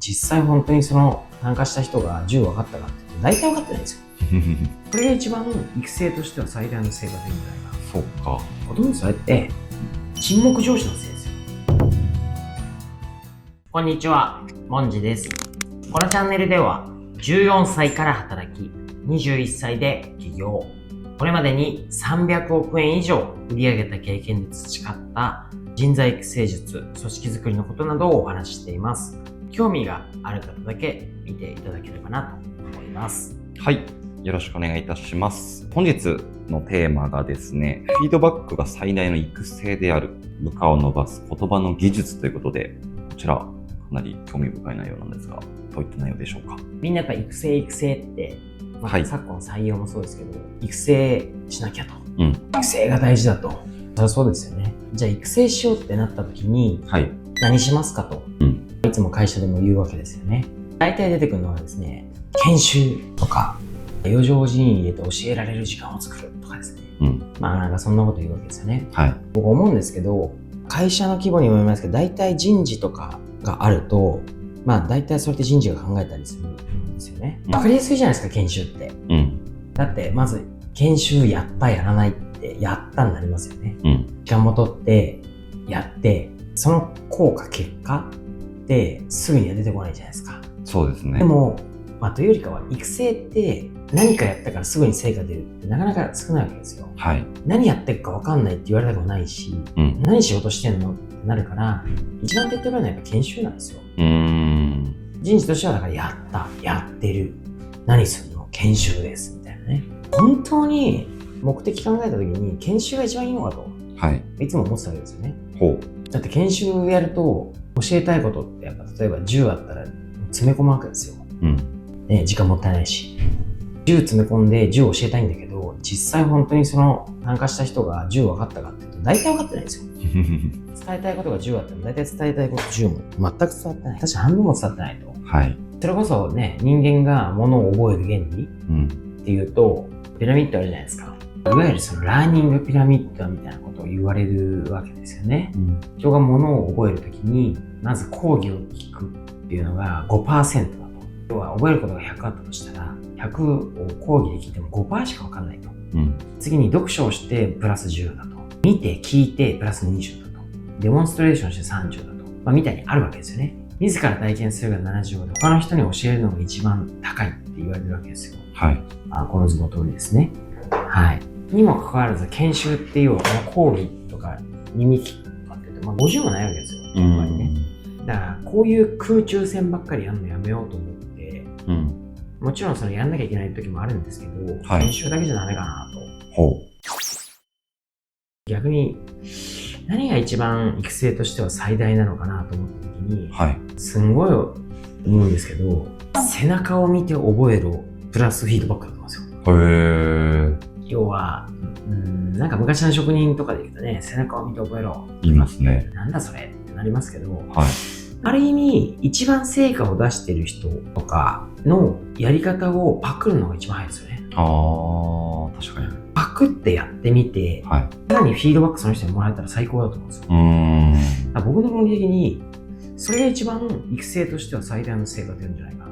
実際本当にその参加した人が10分かったかって言って大体分かってないんですよ。これが一番育成としては最大の成果でいいんじゃないかな。そうか。ほとんどそれって沈黙上司のせいですよ。こんにちは、もんじです。このチャンネルでは14歳から働き、21歳で起業、これまでに300億円以上売り上げた経験で培った人材育成術、組織づくりのことなどをお話ししています。興味がある方だけ見ていただければなと思います。はい。よろしくお願いいたします。本日のテーマがですね、フィードバックが最大の育成である、部下を伸ばす言葉の技術ということで、こちらかなり興味深い内容なんですが、どういった内容でしょうか。みんなやっぱ育成って、はい昨今の採用もそうですけど、育成しなきゃと。うん。育成が大事だと。そりゃそうですよね。じゃあ育成しようってなった時に、はい。何しますかと。いつも会社でも言うわけですよね。大体出てくるのはですね、研修とか、余剰人員入れて教えられる時間を作るとかですね。なんかそんなこと言うわけですよね。はい。僕思うんですけど、会社の規模にもよりますけど、大体人事とかがあると、大体それって人事が考えたりするんですよね。わかりやすいじゃないですか、研修って。だって、まず、研修やったやらないって、やったになりますよね。時間も取って、やって、その効果、結果ってすぐには出てこないじゃないですか。そうですね。でも、というよりかは、育成って何かやったからすぐに成果出るってなかなか少ないわけですよ。はい。何やってるか分かんないって言われたくもないし、何仕事してんのってなるから、一番手っ取り早いのはやっぱ研修なんですよ。人事としてはだからやった、やってる、何するの研修です、みたいなね。本当に目的考えた時に研修が一番いいのかと、いつも思ってたわけですよね。だって研修やると教えたいことってやっぱ例えば10あったら詰め込むわけですよ。時間もったいないし。10詰め込んで10教えたいんだけど、実際本当にその参加した人が10分かったかっていうと大体分かってないんですよ。伝えたいことが10あっても大体伝えたいこと10も全く伝わってない。確か半分も伝わってないと。それこそね、人間が物を覚える原理っていうと、ピラミッドあるじゃないですか。いわゆるそのラーニングピラミッドみたいなことを言われるわけですよね。人が物を覚えるときに、まず講義を聞くっていうのが 5% だと。要は覚えることが100あったとしたら、100を講義で聞いても 5% しか分かんないと。次に読書をしてプラス10だと。見て聞いてプラス20だと。デモンストレーションして30だと。みたいにあるわけですよね。自ら体験するが70で、他の人に教えるのが一番高いって言われるわけですよ。この図の通りですね。にもかかわらず、研修っていう講義とか耳聞くとかって言うと、50もないわけですよ。やっぱりね。だから、こういう空中戦ばっかりやるのやめようと思って、もちろんそのやんなきゃいけない時もあるんですけど、研修だけじゃダメかなと。逆に、何が一番育成としては最大なのかなと思った時に、すんごい思うんですけど、背中を見て覚えろプラスフィードバックだと思うんですよ。要は、なんか昔の職人とかで言うとね、背中を見て覚えろ。言いますね。なんだそれってなりますけど、ある意味、一番成果を出してる人とかのやり方をパクるのが一番早いですよね。確かに。パクってやってみて、さらにフィードバックその人にもらえたら最高だと思うんですよ。僕の論理的に、それが一番育成としては最大の成果出るんじゃないかな。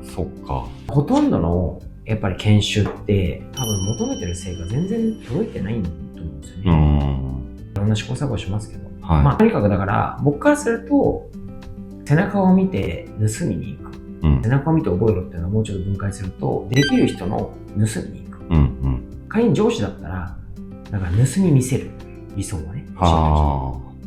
ほとんどのやっぱり研修って多分求めてる成果全然届いてないと思うんですよね。いろんな試行錯誤しますけど。とにかくだから僕からすると背中を見て盗みに行く。背中を見て覚えろっていうのはもうちょっと分解すると、できる人の盗みに行く。仮に上司だったら、だから盗み見せる。理想はね。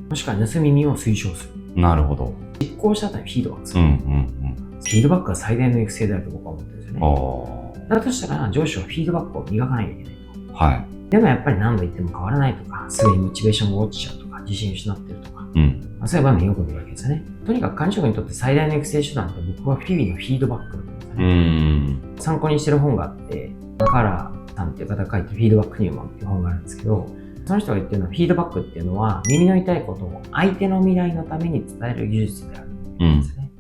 もしくは盗み見を推奨する。なるほど。実行した後にフィードバックする。フィードバックが最大の育成であると僕は思ってるんですよね。だとしたら上司はフィードバックを磨かなきゃいけないと。でもやっぱり何度言っても変わらないとか、すぐにモチベーションが落ちちゃうとか、自信失ってるとか、そういう場面よく見るわけですよね。とにかく管理職にとって最大の育成手段って僕は日々のフィードバックだと思うんですよね。参考にしてる本があって、中原さんっていう方が書いてるフィードバック入門っていう本があるんですけど、その人が言ってるのはフィードバックっていうのは耳の痛いことを相手の未来のために伝える技術であるんですね。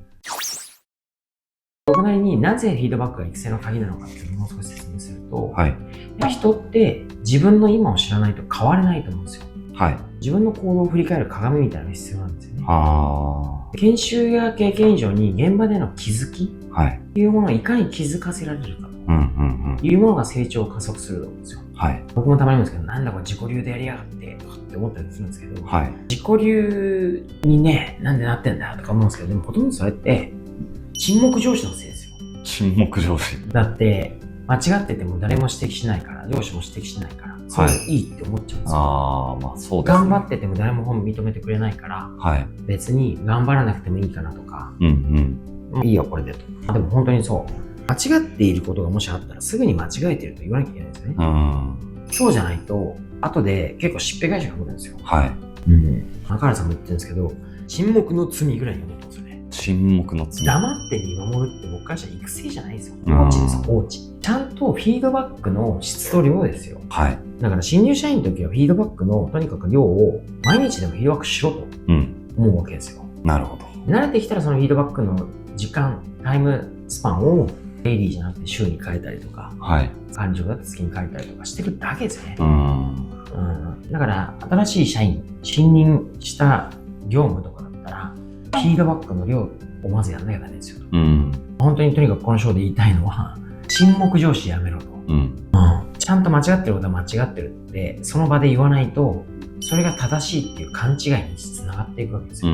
僕なりになぜフィードバックが育成の鍵なのかっていうのをもう少し説明すると、人って自分の今を知らないと変われないと思うんですよ。はい。自分の行動を振り返る鏡みたいなのが必要なんですよね。あ研修や経験以上に現場での気づきあ。はい。というものをいかに気づかせられるかというものが成長を加速すると思うんですよ。はい。僕もたまに言うんですけど、なんだこれ自己流でやりやがってとかって思ったりするんですけど、はい。自己流にね、なんでなってんだとか思うんですけど、でもほとんどそれって沈黙上司のせいですよ。沈黙上司。だって間違ってても誰も指摘しないから、上司も指摘しないから、それいいって思っちゃうんですよ。ああ、まあそうですね。頑張ってても誰も認めてくれないから、はい。別に頑張らなくてもいいかなとか、うんいいよこれでと。でも本当にそう。間違っていることがもしあったらすぐに間違えてると言わなきゃいけないんですよね。うん。そうじゃないと、後で結構しっぺ返しが来るんですよ。はい。中原さんも言ってるんですけど、沈黙の罪ぐらいに思ってますよね。沈黙の罪。黙って見守るって僕からしたら育成じゃないですよ。放置です、放置。ちゃんとフィードバックの質と量ですよ。はい。だから新入社員の時はフィードバックのとにかく量を毎日でもフィードバックしろと思うわけですよ。なるほど。慣れてきたらそのフィードバックの時間、タイムスパンをデイリーじゃなくて週に変えたりとか、はい。管理職だと月に変えたりとかしてるだけですよね。だから新しい社員、新任した業務とかだったら、フィードバックの量をまずやんなきゃダメですよ。本当にとにかくこの章で言いたいのは、沈黙上司やめろと。ちゃんと間違ってることは間違ってるって、その場で言わないと、それが正しいっていう勘違いにつながっていくわけですよ。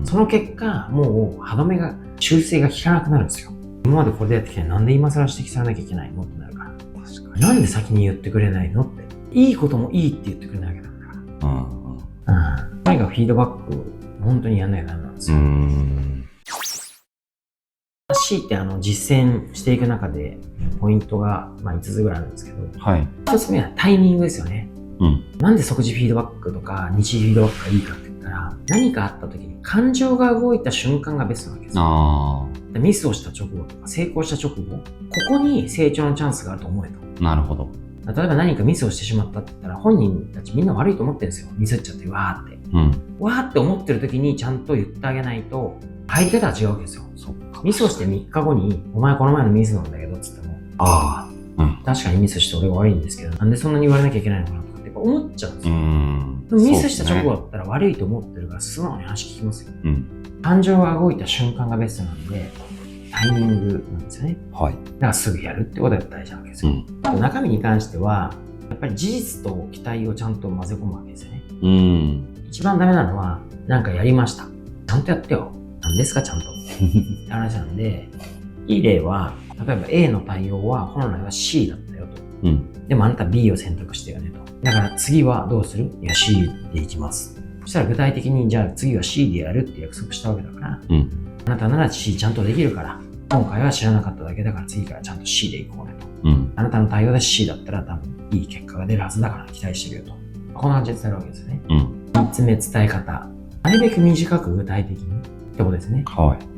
その結果、もう歯止めが、修正が効かなくなるんですよ。今までこれでやってきて、なんで今更指摘されなきゃいけないのってなるから。確かに。なんで先に言ってくれないのって。いいこともいいって言ってくれないわけだから。とにかくフィードバック、本当にやんないとダメなんですよ。C って実践していく中でポイントが5つぐらいあるんですけど、1つ目はタイミングですよね。なんで即時フィードバックとか日時フィードバックがいいかって言ったら、何かあった時に感情が動いた瞬間がベストなわけですよ。ミスをした直後とか成功した直後、ここに成長のチャンスがあると思えと。なるほど。例えば何かミスをしてしまったって言ったら、本人たちみんな悪いと思ってるんですよ。ミスっちゃってわーって。わーって思ってる時にちゃんと言ってあげないと、入り方は違うわけですよ。ミスをして3日後に、お前この前のミスなんだけどっつっても、確かにミスして俺が悪いんですけど、なんでそんなに言われなきゃいけないのかなとかって思っちゃうんですよ。でもミスした直後だったら悪いと思ってるから素直に話聞きますよ。感情が動いた瞬間がベストなんで、タイミングなんですよね。だからすぐやるってことが大事なわけですよ。あと中身に関しては、やっぱり事実と期待をちゃんと混ぜ込むわけですよね。一番ダメなのは、なんかやりました。ちゃんとやってよ。何ですかちゃんと。って話なんで、いい例は、例えば A の対応は本来は C だったよと。でもあなた B を選択してよねと。だから次はどうする？いや C でいきます。そしたら具体的にじゃあ次は C でやるって約束したわけだから、あなたなら C ちゃんとできるから、今回は知らなかっただけだから次からちゃんと C でいこうねと。あなたの対応で C だったら多分いい結果が出るはずだから期待してるよと。こんな感じで伝えるわけですよね。3つ目伝え方。なるべく短く具体的にってことですね。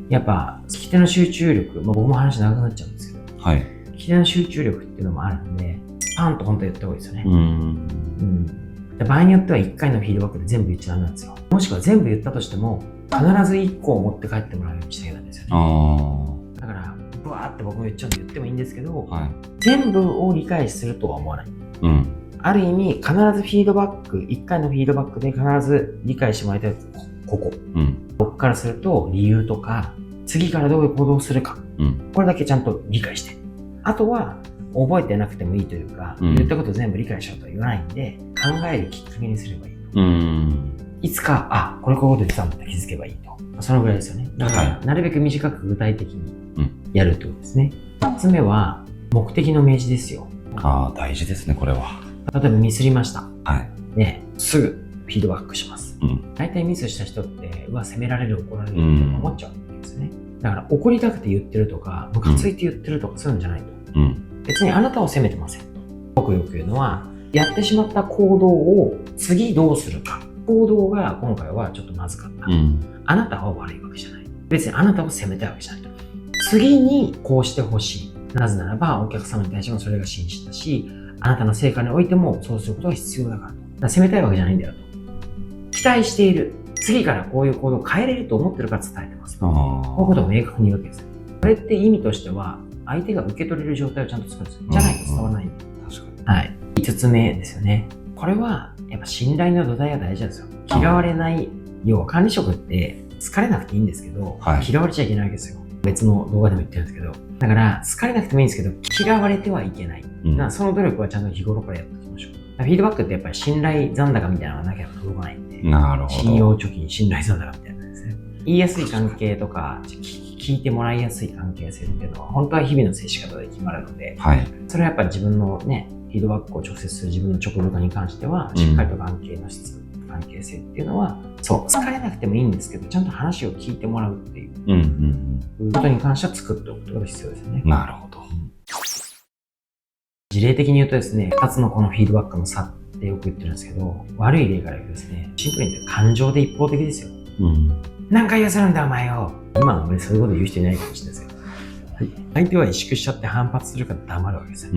やっぱ聞き手の集中力、僕も話長くなっちゃうんですけど、聞き手の集中力っていうのもあるんで、パンと本当に言った方がいいですよね。場合によっては1回のフィードバックで全部言っちゃダメなんですよ。もしくは全部言ったとしても、必ず1個を持って帰ってもらうようにしてあげたんですよね。だから、ブワーって僕も言っちゃうんで言ってもいいんですけど、全部を理解するとは思わない。ある意味、必ずフィードバック、1回のフィードバックで必ず理解してもらいたいここ。僕からすると理由とか、次からどういう行動をするか、これだけちゃんと理解して。あとは、覚えてなくてもいいというか、言ったこと全部理解しようとは言わないんで、考えるきっかけにすればいい。いつか、これこういうこと言ってたんだって気づけばいいと。そのぐらいですよね。だから、なるべく短く具体的にやるってことですね。3つ目は、目的の明示ですよ。大事ですね、これは。例えばミスりました。ね、すぐフィードバックします。大体ミスした人って、責められる、怒られるって思っちゃうんですね。だから怒りたくて言ってるとか、ムカついて言ってるとかそういうんじゃないと。別にあなたを責めてませんと。僕よく言うのは、やってしまった行動を次どうするか。行動が今回はちょっとまずかった。あなたは悪いわけじゃない。別にあなたを責めたいわけじゃないと。次にこうしてほしい。なぜならばお客様に対してもそれが真摯だし、あなたの成果においてもそうすることが必要だからと。だから責めたいわけじゃないんだよと。期待している。次からこういう行動を変えれると思ってるから伝えてます。こういうことを明確に言うわけです。これって意味としては、相手が受け取れる状態をちゃんと作るんですよ。じゃないと伝わらないんで。5つ目ですよね。これはやっぱ信頼の土台が大事なんですよ。嫌われない、要は管理職って疲れなくていいんですけど、嫌われちゃいけないわけですよ。別の動画でも言ってるんですけど、だから疲れなくてもいいんですけど、嫌われてはいけない。その努力はちゃんと日頃からやっていきましょう。フィードバックってやっぱり信頼残高みたいなのがなければ届かないんで、なるほど。信用貯金、信頼残高みたいなですね。言いやすい関係とか、聞いてもらいやすい関係性っていうのは、本当は日々の接し方で決まるので、それはやっぱり自分のね、フィードバックを直接する自分の直部下に関しては、しっかりと関係の質、関係性っていうのは、疲れなくてもいいんですけど、ちゃんと話を聞いてもらうっていうことに関しては作っておくことが必要ですよね。なるほど。事例的に言うとですね、2つのこのフィードバックの差ってよく言ってるんですけど、悪い例から言うとですね、シンプルに言って感情で一方的ですよ。何回言わせるんだお前よ。今はあんまりそういうこと言う人いないかもしれないですけど、相手は萎縮しちゃって反発するから黙るわけですよ。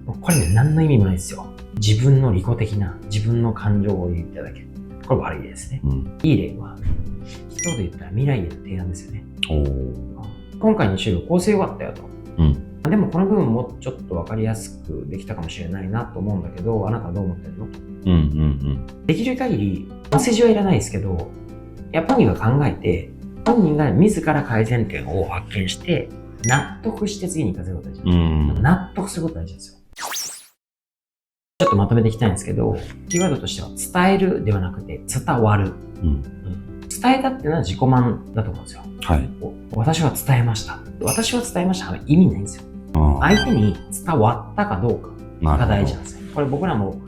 これね、何の意味もないですよ。自分の利己的な、自分の感情を言っただけ。これ悪い例ですね。いい例は、一言で言ったら未来への提案ですよね。今回の資料構成良かったよと。でもこの部分もちょっと分かりやすくできたかもしれないなと思うんだけど、あなたはどう思ってるのと。できる限り、メッセージはいらないですけど、やっぱ本人が考えて、本人が自ら改善点を発見して、納得して次に行かせることが大事。納得することが大事ですよ。ちょっとまとめていきたいんですけど、キーワードとしては伝えるではなくて伝わる。伝えたっていうのは自己満だと思うんですよ。私は伝えました。私は伝えましたは意味ないんですよ。相手に伝わったかどうかが大事なんですね。これ僕らも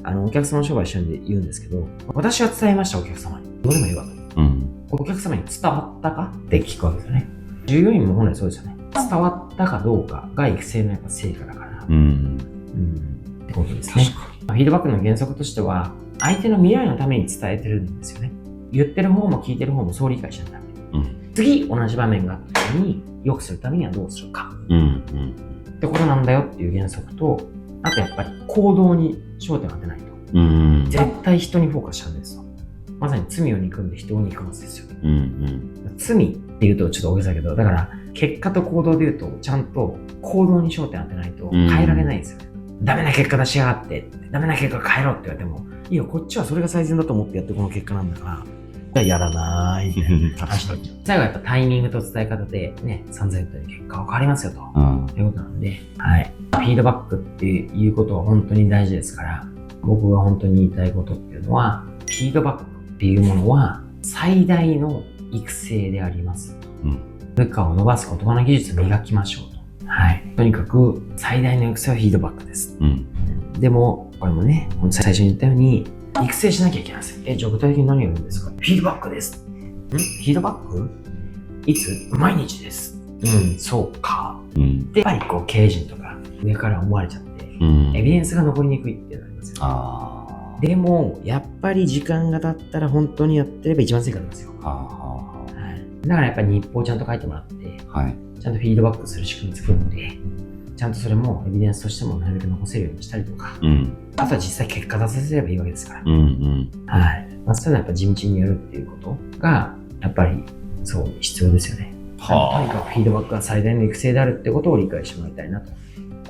お客様の商売一緒に言うんですけど、私は伝えましたお客様に。どうでもいいわと。お客様に伝わったかって聞くわけですよね。従業員も本来そうですよね。伝わったかどうかが育成のやっぱ成果だから。ってことですね。フィードバックの原則としては、相手の未来のために伝えてるんですよね。言ってる方も聞いてる方もそう理解しないとダメ。次同じ場面があった時に良くするためにはどうするか。ってことなんだよっていう原則と、あとやっぱり行動に焦点を当てないと。絶対人にフォーカスしちゃうんですよ。まさに罪を憎んで人を憎ますですよ。罪って言うとちょっと大げさだけど、だから結果と行動で言うと、ちゃんと行動に焦点を当てないと変えられないんですよ。ダメな結果出しやがって、ダメな結果変えろって言われても、いいよ、こっちはそれが最善だと思ってやってこの結果なんだから、やらないみたいな話に。最後はやっぱタイミングと伝え方でね、散々言ったように結果は変わりますよと。いうことなんで、フィードバックっていうことは本当に大事ですから、僕が本当に言いたいことっていうのは、フィードバックっていうものは最大の育成でありますと。部下を伸ばす言葉の技術を磨きましょうと。とにかく最大の育成はフィードバックです。でも、これもね、最初に言ったように、育成しなきゃいけないんですよ。じゃあ具体的に何を言うんですか？フィードバックです。フィードバックいつ？毎日です。そうか。で、やっぱりこう、経営陣とか上から思われちゃって、エビデンスが残りにくいっていうのがありますよ。でも、やっぱり時間が経ったら本当にやってれば一番成果なんですよ。だからやっぱり日報をちゃんと書いてもらって、ちゃんとフィードバックする仕組み作って、ちゃんとそれもエビデンスとしてもなるべく残せるようにしたりとか、あとは実際結果出させればいいわけですから。そういうのはやっぱ地道にやるっていうことが、やっぱりそう必要ですよね。とにかくフィードバックが最大の育成であるってことを理解してもらいたいなと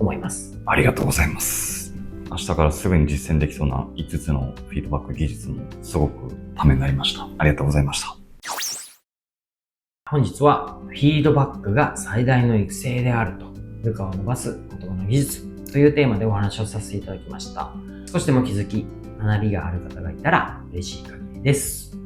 思います。ありがとうございます。明日からすぐに実践できそうな5つのフィードバック技術もすごくためになりました。ありがとうございました。本日はフィードバックが最大の育成であると、部下を伸ばす言葉の技術というテーマでお話をさせていただきました。少しでも気づき、学びがある方がいたら嬉しい限りです。